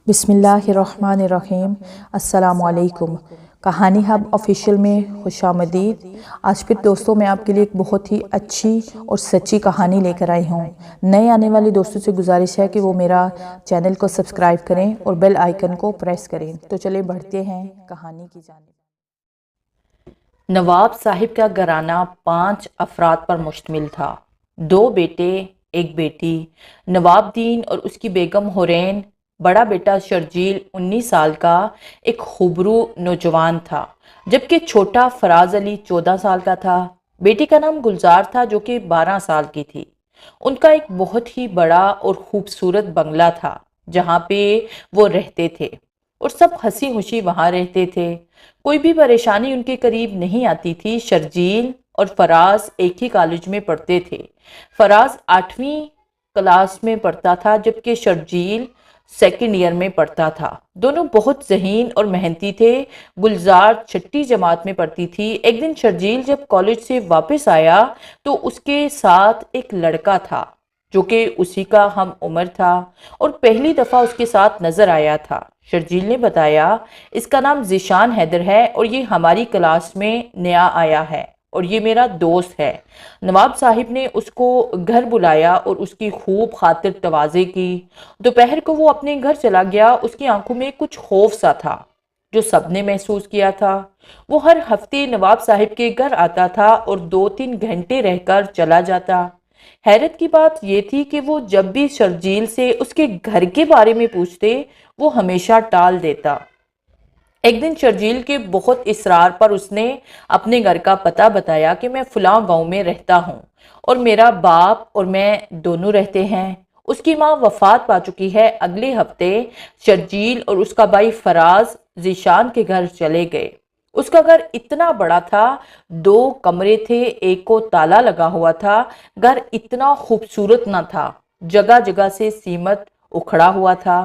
بسم اللہ الرحمن الرحیم۔ السلام علیکم۔ کہانی ہب آفیشیل میں خوش آمدید۔ آج پھر دوستوں میں آپ کے لیے ایک بہت ہی اچھی اور سچی کہانی لے کر آئی ہوں۔ نئے آنے والے دوستوں سے گزارش ہے کہ وہ میرا چینل کو سبسکرائب کریں اور بیل آئیکن کو پریس کریں۔ تو چلیں بڑھتے ہیں کہانی کی جانب۔ نواب صاحب کا گھرانہ 5 افراد پر مشتمل تھا۔ 2 بیٹے، 1 بیٹی۔ نواب دین اور اس کی بیگم حورین، بڑا بیٹا شرجیل 19 سال کا ایک خوبرو نوجوان تھا، جبکہ چھوٹا فراز علی 14 سال کا تھا۔ بیٹی کا نام گلزار تھا جو کہ 12 سال کی تھی۔ ان کا ایک بہت ہی بڑا اور خوبصورت بنگلہ تھا جہاں پہ وہ رہتے تھے اور سب ہنسی خوشی وہاں رہتے تھے۔ کوئی بھی پریشانی ان کے قریب نہیں آتی تھی۔ شرجیل اور فراز ایک ہی کالج میں پڑھتے تھے۔ فراز 8ویں کلاس میں پڑھتا تھا جبکہ شرجیل 2nd ایئر میں پڑھتا تھا۔ دونوں بہت ذہین اور محنتی تھے۔ گلزار 6ٹھی جماعت میں پڑھتی تھی۔ ایک دن شرجیل جب کالج سے واپس آیا تو اس کے ساتھ ایک لڑکا تھا جو کہ اسی کا ہم عمر تھا اور پہلی دفعہ اس کے ساتھ نظر آیا تھا۔ شرجیل نے بتایا، اس کا نام ذیشان حیدر ہے اور یہ ہماری کلاس میں نیا آیا ہے اور یہ میرا دوست ہے۔ نواب صاحب نے اس کو گھر بلایا اور اس کی خوب خاطر تواضع کی۔ دوپہر کو وہ اپنے گھر چلا گیا۔ اس کی آنکھوں میں کچھ خوف سا تھا جو سب نے محسوس کیا تھا۔ وہ ہر ہفتے نواب صاحب کے گھر آتا تھا اور 2-3 گھنٹے رہ کر چلا جاتا۔ حیرت کی بات یہ تھی کہ وہ جب بھی شرجیل سے اس کے گھر کے بارے میں پوچھتے وہ ہمیشہ ٹال دیتا۔ ایک دن شرجیل کے بہت اصرار پر اس نے اپنے گھر کا پتہ بتایا کہ میں فلاں گاؤں میں رہتا ہوں اور میرا باپ اور میں دونوں رہتے ہیں۔ اس کی ماں وفات پا چکی ہے۔ اگلے ہفتے شرجیل اور اس کا بھائی فراز ذیشان کے گھر چلے گئے۔ اس کا گھر اتنا بڑا تھا، 2 کمرے تھے، ایک کو تالا لگا ہوا تھا۔ گھر اتنا خوبصورت نہ تھا، جگہ جگہ سے سیمنٹ اکھڑا ہوا تھا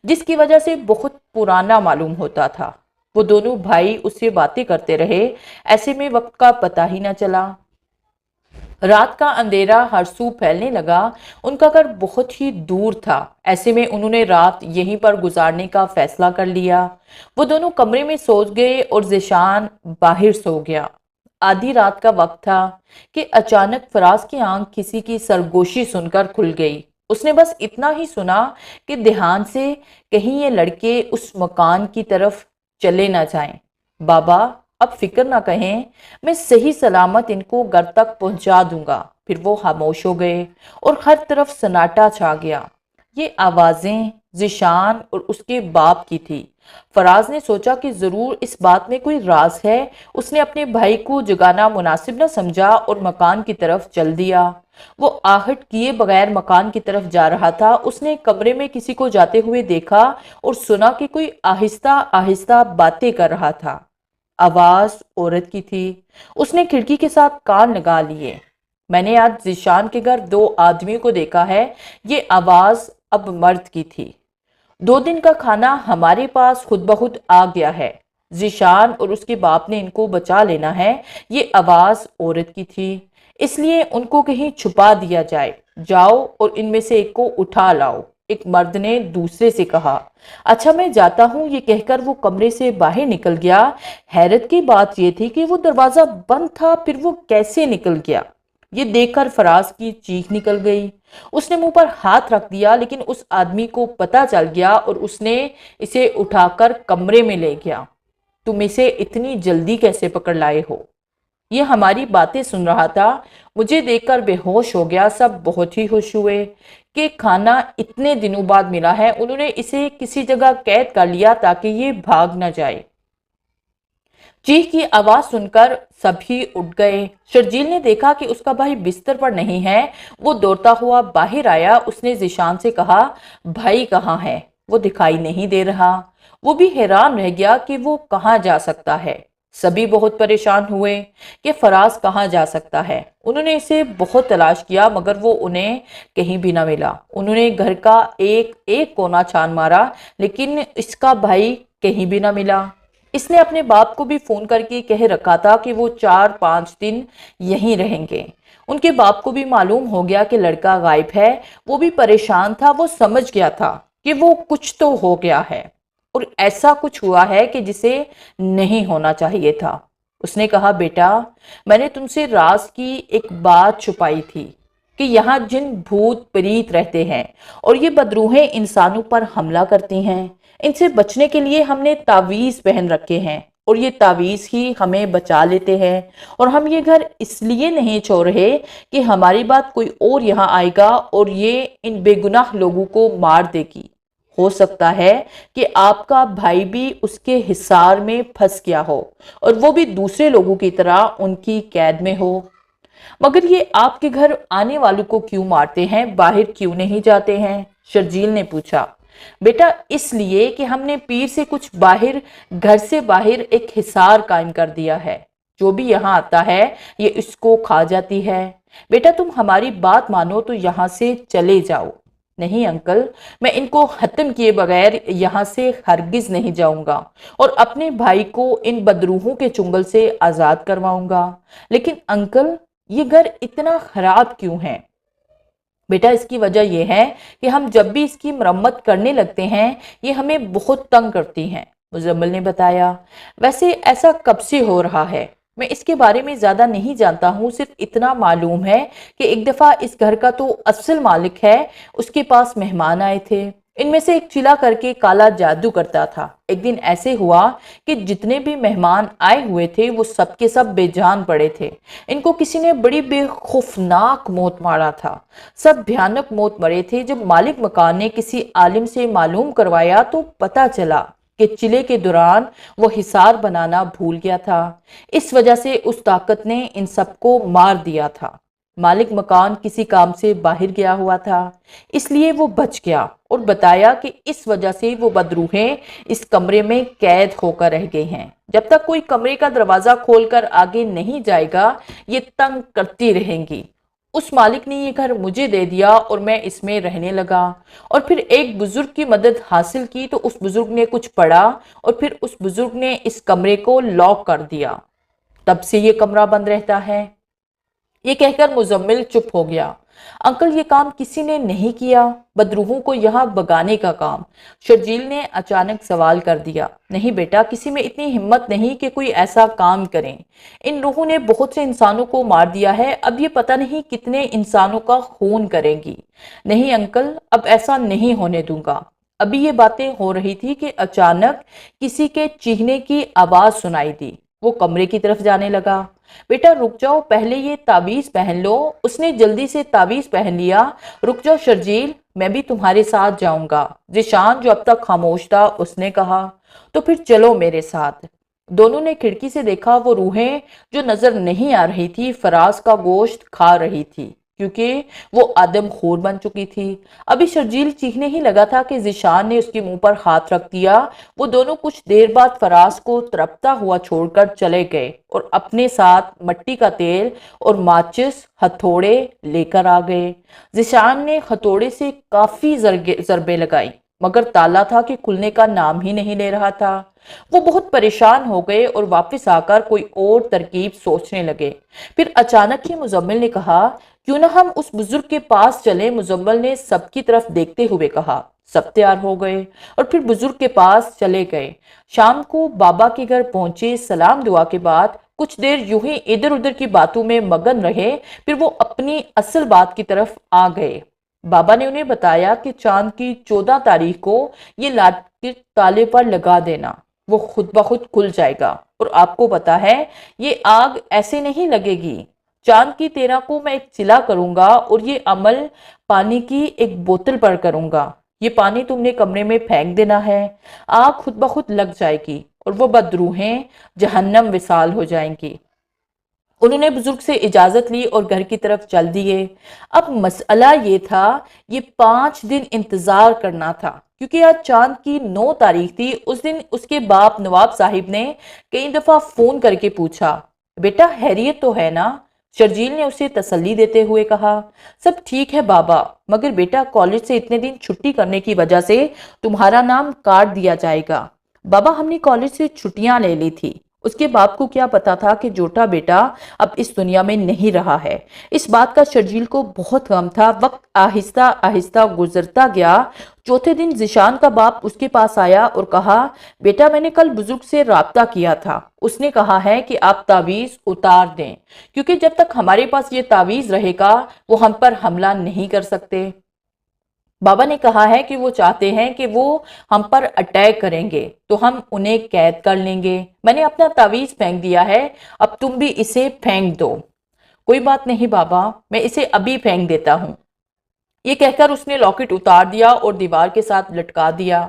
جس کی وجہ سے بہت پرانا معلوم ہوتا تھا۔ وہ دونوں بھائی اس سے باتیں کرتے رہے، ایسے میں وقت کا پتہ ہی نہ چلا۔ رات کا اندھیرا ہر سو پھیلنے لگا۔ ان کا گھر بہت ہی دور تھا، ایسے میں انہوں نے رات یہیں پر گزارنے کا فیصلہ کر لیا۔ وہ دونوں کمرے میں سو گئے اور ذیشان باہر سو گیا۔ آدھی رات کا وقت تھا کہ اچانک فراز کی آنکھ کسی کی سرگوشی سن کر کھل گئی۔ اس نے بس اتنا ہی سنا کہ دھیان سے کہیں یہ لڑکے اس مکان کی طرف چلے نہ جائیں۔ بابا اب فکر نہ کہیں، میں صحیح سلامت ان کو گھر تک پہنچا دوں گا۔ پھر وہ خاموش ہو گئے اور ہر طرف سناٹا چھا گیا۔ یہ آوازیں ذیشان اور اس کے باپ کی تھی۔ فراز نے سوچا کہ ضرور اس بات میں کوئی راز ہے۔ اس نے اپنے بھائی کو جگانا مناسب نہ سمجھا اور مکان کی طرف چل دیا۔ وہ آہٹ کیے بغیر مکان کی طرف جا رہا تھا۔ اس نے کمرے میں کسی کو جاتے ہوئے دیکھا اور سنا کہ کوئی آہستہ آہستہ باتیں کر رہا تھا۔ آواز عورت کی تھی۔ اس نے کھڑکی کے ساتھ کان لگا لیے۔ میں نے آج ذیشان کے گھر 2 آدمیوں کو دیکھا ہے۔ یہ آواز اب مرد کی تھی۔ 2 دن کا کھانا ہمارے پاس خود بخود آ گیا ہے۔ ذیشان اور اس کے باپ نے ان کو بچا لینا ہے۔ یہ آواز عورت کی تھی، اس لیے ان کو کہیں چھپا دیا جائے۔ جاؤ اور ان میں سے ایک کو اٹھا لاؤ، ایک مرد نے دوسرے سے کہا۔ اچھا میں جاتا ہوں، یہ کہہ کر وہ کمرے سے باہر نکل گیا۔ حیرت کی بات یہ تھی کہ وہ دروازہ بند تھا، پھر وہ کیسے نکل گیا؟ یہ دیکھ کر فراز کی چیخ نکل گئی۔ اس نے منہ پر ہاتھ رکھ دیا، لیکن اس آدمی کو پتہ چل گیا اور اس نے اسے اٹھا کر کمرے میں لے گیا۔ تم اسے اتنی جلدی کیسے پکڑ لائے ہو؟ یہ ہماری باتیں سن رہا تھا، مجھے دیکھ کر بے ہوش ہو گیا۔ سب بہت ہی خوش ہوئے کہ کھانا اتنے دنوں بعد ملا ہے۔ انہوں نے اسے کسی جگہ قید کر لیا تاکہ یہ بھاگ نہ جائے۔ چیخ کی آواز سن کر سبھی اٹھ گئے۔ شرجیل نے دیکھا کہ اس کا بھائی بستر پر نہیں ہے۔ وہ دوڑتا ہوا باہر آیا۔ اس نے ذیشان سے کہا، بھائی کہاں ہے؟ وہ دکھائی نہیں دے رہا۔ وہ بھی حیران رہ گیا کہ وہ کہاں جا سکتا ہے۔ سبھی بہت پریشان ہوئے کہ فراز کہاں جا سکتا ہے۔ انہوں نے اسے بہت تلاش کیا مگر وہ انہیں کہیں بھی نہ ملا۔ انہوں نے گھر کا ایک کونا چھان مارا لیکن اس کا بھائی کہیں بھی نہ ملا۔ اس نے اپنے باپ کو بھی فون کر کے کہہ رکھا تھا کہ وہ 4-5 دن یہیں رہیں گے۔ ان کے باپ کو بھی معلوم ہو گیا کہ لڑکا غائب ہے۔ وہ بھی پریشان تھا۔ وہ سمجھ گیا تھا کہ وہ کچھ تو ہو گیا ہے اور ایسا کچھ ہوا ہے کہ جسے نہیں ہونا چاہیے تھا۔ اس نے کہا بیٹا میں نے تم سے راز کی ایک بات چھپائی تھی کہ یہاں جن بھوت پریت رہتے ہیں اور یہ بدروحیں انسانوں پر حملہ کرتی ہیں، ان سے بچنے کے لیے ہم نے تعویذ پہن رکھے ہیں اور یہ تعویذ ہی ہمیں بچا لیتے ہیں، اور ہم یہ گھر اس لیے نہیں چھوڑ رہے کہ ہماری بات کوئی اور یہاں آئے گا اور یہ ان بے گناہ لوگوں کو مار دے گی۔ ہو سکتا ہے کہ آپ کا بھائی بھی اس کے حصار میں پھنس گیا ہو اور وہ بھی دوسرے لوگوں کی طرح ان کی قید میں ہو، مگر یہ آپ کے گھر آنے والوں کو کیوں مارتے ہیں، باہر کیوں نہیں جاتے ہیں؟ شرجیل نے پوچھا۔ بیٹا اس لیے کہ ہم نے پیر سے کچھ باہر گھر سے باہر ایک حصار قائم کر دیا ہے، جو بھی یہاں آتا ہے یہ اس کو کھا جاتی ہے۔ بیٹا تم ہماری بات مانو تو یہاں سے چلے جاؤ۔ نہیں انکل، میں ان کو ختم کیے بغیر یہاں سے ہرگز نہیں جاؤں گا اور اپنے بھائی کو ان بدروحوں کے چنگل سے آزاد کرواؤں گا۔ لیکن انکل یہ گھر اتنا خراب کیوں ہے؟ بیٹا اس کی وجہ یہ ہے کہ ہم جب بھی اس کی مرمت کرنے لگتے ہیں یہ ہمیں بہت تنگ کرتی ہیں، مزمل نے بتایا۔ ویسے ایسا کب سے ہو رہا ہے؟ میں اس کے بارے میں زیادہ نہیں جانتا ہوں، صرف اتنا معلوم ہے کہ ایک دفعہ اس گھر کا تو اصل مالک ہے، اس کے پاس مہمان آئے تھے، ان میں سے ایک چلا کر کے کالا جادو کرتا تھا۔ ایک دن ایسے ہوا کہ جتنے بھی مہمان آئے ہوئے تھے وہ سب کے سب بے جان پڑے تھے، ان کو کسی نے بڑی بے خوفناک موت مارا تھا، سب بھیانک موت مرے تھے۔ جب مالک مکان نے کسی عالم سے معلوم کروایا تو پتہ چلا کہ چلے کے دوران وہ حصار بنانا بھول گیا تھا، اس وجہ سے اس طاقت نے ان سب کو مار دیا تھا۔ مالک مکان کسی کام سے باہر گیا ہوا تھا، اس لیے وہ بچ گیا اور بتایا کہ اس وجہ سے وہ بدروحیں اس کمرے میں قید ہو کر رہ گئی ہیں۔ جب تک کوئی کمرے کا دروازہ کھول کر آگے نہیں جائے گا یہ تنگ کرتی رہیں گی۔ اس مالک نے یہ گھر مجھے دے دیا اور میں اس میں رہنے لگا، اور پھر ایک بزرگ کی مدد حاصل کی تو اس بزرگ نے کچھ پڑھا اور پھر اس بزرگ نے اس کمرے کو لاک کر دیا، تب سے یہ کمرہ بند رہتا ہے۔ یہ کہہ کر مزمل چپ ہو گیا۔ انکل یہ کام کسی نے نہیں کیا، بدروحوں کو یہاں بگانے کا کام؟ شرجیل نے اچانک سوال کر دیا۔ نہیں بیٹا، کسی میں اتنی ہمت نہیں کہ کوئی ایسا کام کریں۔ ان روحوں نے بہت سے انسانوں کو مار دیا ہے، اب یہ پتہ نہیں کتنے انسانوں کا خون کریں گی۔ نہیں انکل، اب ایسا نہیں ہونے دوں گا۔ ابھی یہ باتیں ہو رہی تھی کہ اچانک کسی کے چیخنے کی آواز سنائی دی۔ وہ کمرے کی طرف جانے لگا۔ بیٹا رک جاؤ، پہلے یہ تعویذ پہن لو۔ اس نے جلدی سے تعویذ پہن لیا۔ رک جاؤ شرجیل، میں بھی تمہارے ساتھ جاؤں گا، ذیشان جو اب تک خاموش تھا اس نے کہا۔ تو پھر چلو میرے ساتھ۔ دونوں نے کھڑکی سے دیکھا، وہ روحیں جو نظر نہیں آ رہی تھی فراز کا گوشت کھا رہی تھی کیونکہ وہ آدم خور بن چکی تھی۔ ابھی شرجیل چیخنے ہی لگا تھا کہ ذیشان نے اس کے منہ پر ہاتھ رکھ دیا۔ وہ دونوں کچھ دیر بعد فراز کو تڑپتا ہوا چھوڑ کر چلے گئے اور اپنے ساتھ مٹی کا تیل اور ماچس ہتھوڑے لے کر آ گئے۔ ذیشان نے ہتھوڑے سے کافی ضربیں لگائی مگر تالا تھا کہ کھلنے کا نام ہی نہیں لے رہا تھا۔ وہ بہت پریشان ہو گئے اور واپس آ کر کوئی اور ترکیب سوچنے لگے۔ پھر اچانک ہی مزمل نے کہا، کیوں نہ ہم اس بزرگ کے پاس چلیں؟ مزمل نے سب کی طرف دیکھتے ہوئے کہا۔ سب تیار ہو گئے اور پھر بزرگ کے پاس چلے گئے۔ شام کو بابا کے گھر پہنچے، سلام دعا کے بعد کچھ دیر یوں ہی ادھر ادھر کی باتوں میں مگن رہے، پھر وہ اپنی اصل بات کی طرف آ گئے۔ بابا نے انہیں بتایا کہ چاند کی 14 تاریخ کو یہ لاٹھی تالے پر لگا دینا، وہ خود بخود کھل جائے گا، اور آپ کو پتا ہے یہ آگ ایسے نہیں لگے گی۔ چاند کی 13 کو میں ایک چلا کروں گا اور یہ عمل پانی کی ایک بوتل پر کروں گا۔ یہ پانی تم نے کمرے میں پھینک دینا ہے، آگ خود بخود لگ جائے گی اور وہ بدروحیں جہنم وصال ہو جائیں گی۔ انہوں نے بزرگ سے اجازت لی اور گھر کی طرف چل دیے۔ اب مسئلہ یہ تھا، یہ 5 دن انتظار کرنا تھا کیونکہ آج چاند کی 9 تاریخ تھی۔ اس دن اس کے باپ نواب صاحب نے کئی دفعہ فون کر کے پوچھا، بیٹا خیریت تو ہے نا؟ شرجیل نے اسے تسلی دیتے ہوئے کہا، سب ٹھیک ہے بابا، مگر بیٹا کالج سے اتنے دن چھٹی کرنے کی وجہ سے تمہارا نام کاٹ دیا جائے گا۔ بابا ہم نے کالج سے چھٹیاں لے لی تھی اس کے باپ کو کیا پتا تھا کہ جوٹا بیٹا اب اس دنیا میں نہیں رہا ہے۔ اس بات کا شرجیل کو بہت غم تھا۔ وقت آہستہ آہستہ گزرتا گیا۔ چوتھے دن ذیشان کا باپ اس کے پاس آیا اور کہا، بیٹا میں نے کل بزرگ سے رابطہ کیا تھا، اس نے کہا ہے کہ آپ تعویذ اتار دیں، کیونکہ جب تک ہمارے پاس یہ تعویذ رہے گا وہ ہم پر حملہ نہیں کر سکتے۔ بابا نے کہا ہے کہ وہ چاہتے ہیں کہ وہ ہم پر اٹیک کریں گے تو ہم انہیں قید کر لیں گے۔ میں نے اپنا تعویذ پھینک دیا ہے، اب تم بھی اسے پھینک دو۔ کوئی بات نہیں بابا، میں اسے ابھی پھینک دیتا ہوں۔ یہ کہہ کر اس نے لاکٹ اتار دیا اور دیوار کے ساتھ لٹکا دیا۔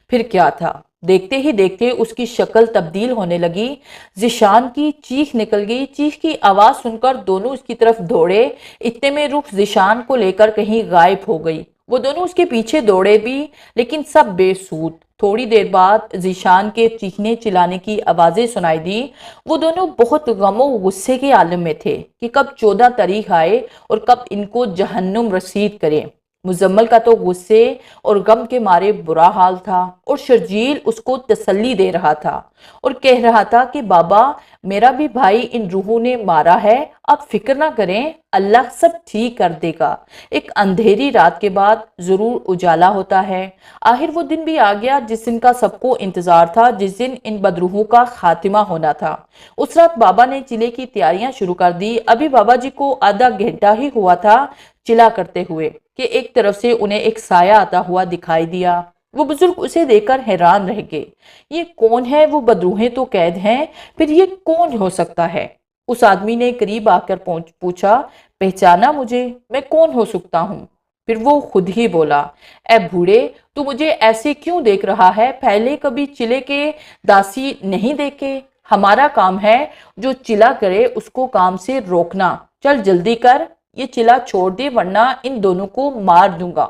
پھر کیا تھا، دیکھتے ہی دیکھتے اس کی شکل تبدیل ہونے لگی۔ ذیشان کی چیخ نکل گئی۔ چیخ کی آواز سن کر دونوں اس کی طرف دوڑے۔ اتنے میں رخ ذیشان کو لے کر کہیں غائب ہو گئی۔ وہ دونوں اس کے پیچھے دوڑے بھی، لیکن سب بے سود۔ تھوڑی دیر بعد ذیشان کے چیخنے چلانے کی آوازیں سنائی دی۔ وہ دونوں بہت غم و غصے کے عالم میں تھے کہ کب 14 تاریخ آئے اور کب ان کو جہنم رسید کرے۔ مزمل کا تو غصے اور غم کے مارے برا حال تھا، اور شرجیل اس کو تسلی دے رہا تھا اور کہہ رہا تھا کہ بابا میرا بھی بھائی ان روحوں نے مارا ہے، آپ فکر نہ کریں، اللہ سب ٹھیک کر دے گا۔ ایک اندھیری رات کے بعد ضرور اجالا ہوتا ہے۔ آخر وہ دن بھی آ گیا جس دن کا سب کو انتظار تھا، جس دن ان بدروحوں کا خاتمہ ہونا تھا۔ اس رات بابا نے چلے کی تیاریاں شروع کر دی۔ ابھی بابا جی کو آدھا گھنٹہ ہی ہوا تھا چلا کرتے ہوئے کہ ایک طرف سے انہیں ایک سایہ آتا ہوا دکھائی دیا۔ وہ بزرگ اسے دیکھ کر حیران رہ گئے۔ یہ کون ہے؟ وہ بدروہیں تو قید ہیں، پھر یہ کون ہو سکتا ہے؟ اس آدمی نے قریب آ کر پوچھا، پہچانا مجھے؟ میں کون ہو سکتا ہوں؟ پھر وہ خود ہی بولا، اے بوڑھے تو مجھے ایسے کیوں دیکھ رہا ہے؟ پہلے کبھی چلے کے داسی نہیں دیکھے؟ ہمارا کام ہے جو چلا کرے اس کو کام سے روکنا۔ چل جلدی کر، یہ چلا چھوڑ دے ورنہ ان دونوں کو مار دوں گا۔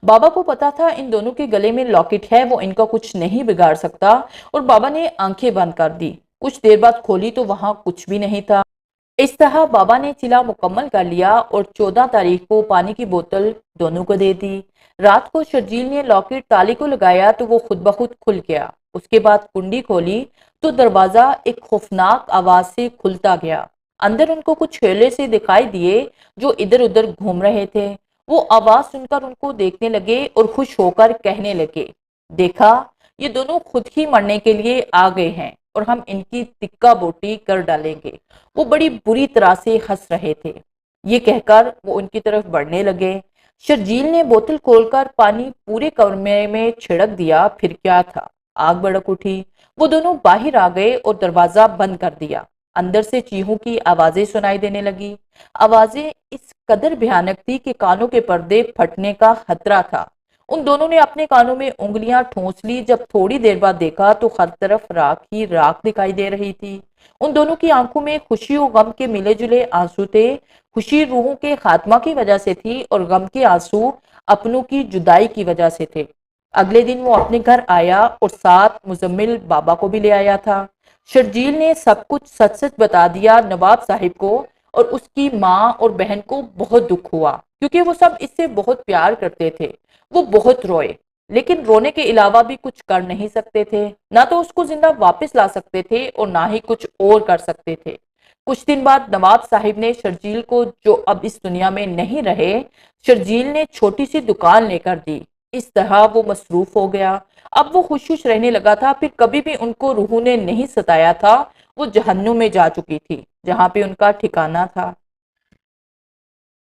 بابا کو پتا تھا ان دونوں کے گلے میں لاکٹ ہے، وہ ان کا کچھ نہیں بگاڑ سکتا، اور بابا نے آنکھیں بند کر دی۔ کچھ دیر بعد کھولی تو وہاں کچھ بھی نہیں تھا۔ اس طرح بابا نے چلا مکمل کر لیا اور 14 تاریخ کو پانی کی بوتل دونوں کو دے دی۔ رات کو شرجیل نے لاکٹ تالے کو لگایا تو وہ خود بخود کھل گیا۔ اس کے بعد کنڈی کھولی تو دروازہ ایک خوفناک آواز سے کھلتا گیا۔ اندر ان کو کچھ ہیلے سے دکھائی دیے جو ادھر ادھر گھوم رہے تھے۔ وہ آواز سن کر ان کو دیکھنے لگے اور خوش ہو کر کہنے لگے، دیکھا یہ دونوں خود ہی مرنے کے لیے آ گئے ہیں اور ہم ان کی تکہ بوٹی کر ڈالیں گے۔ وہ بڑی بری طرح سے ہنس رہے تھے۔ یہ کہہ کر وہ ان کی طرف بڑھنے لگے۔ شرجیل نے بوتل کھول کر پانی پورے کمرے میں چھڑک دیا۔ پھر کیا تھا، آگ بڑک اٹھی۔ وہ دونوں باہر آ گئے اور دروازہ بند کر دیا۔ اندر سے چیخوں کی آوازیں سنائی دینے لگی۔ آوازیں اس قدر بھیانک تھی کہ کانوں کے پردے پھٹنے کا خطرہ تھا۔ ان دونوں نے اپنے کانوں میں انگلیاں ٹھونس لی۔ جب تھوڑی دیر بعد دیکھا تو ہر طرف راکھ ہی راکھ دکھائی دے رہی تھی۔ ان دونوں کی آنکھوں میں خوشی و غم کے ملے جلے آنسو تھے۔ خوشی روحوں کے خاتمہ کی وجہ سے تھی اور غم کے آنسو اپنوں کی جدائی کی وجہ سے تھے۔ اگلے دن وہ اپنے گھر آیا اور ساتھ مزمل بابا کو بھی لے آیا تھا۔ شرجیل نے سب کچھ سچ سچ بتا دیا۔ نواب صاحب کو اور اس کی ماں اور بہن کو بہت دکھ ہوا، کیونکہ وہ سب اس سے بہت پیار کرتے تھے۔ وہ بہت روئے، لیکن رونے کے علاوہ بھی کچھ کر نہیں سکتے تھے۔ نہ تو اس کو زندہ واپس لا سکتے تھے اور نہ ہی کچھ اور کر سکتے تھے۔ کچھ دن بعد نواب صاحب نے شرجیل کو، جو اب اس دنیا میں نہیں رہے، شرجیل نے چھوٹی سی دکان لے کر دی۔ اس طرح وہ مصروف ہو گیا۔ اب وہ خوش خوش رہنے لگا تھا۔ پھر کبھی بھی ان کو روحوں نے نہیں ستایا تھا۔ وہ جہنم میں جا چکی تھی جہاں پہ ان کا ٹھکانہ تھا۔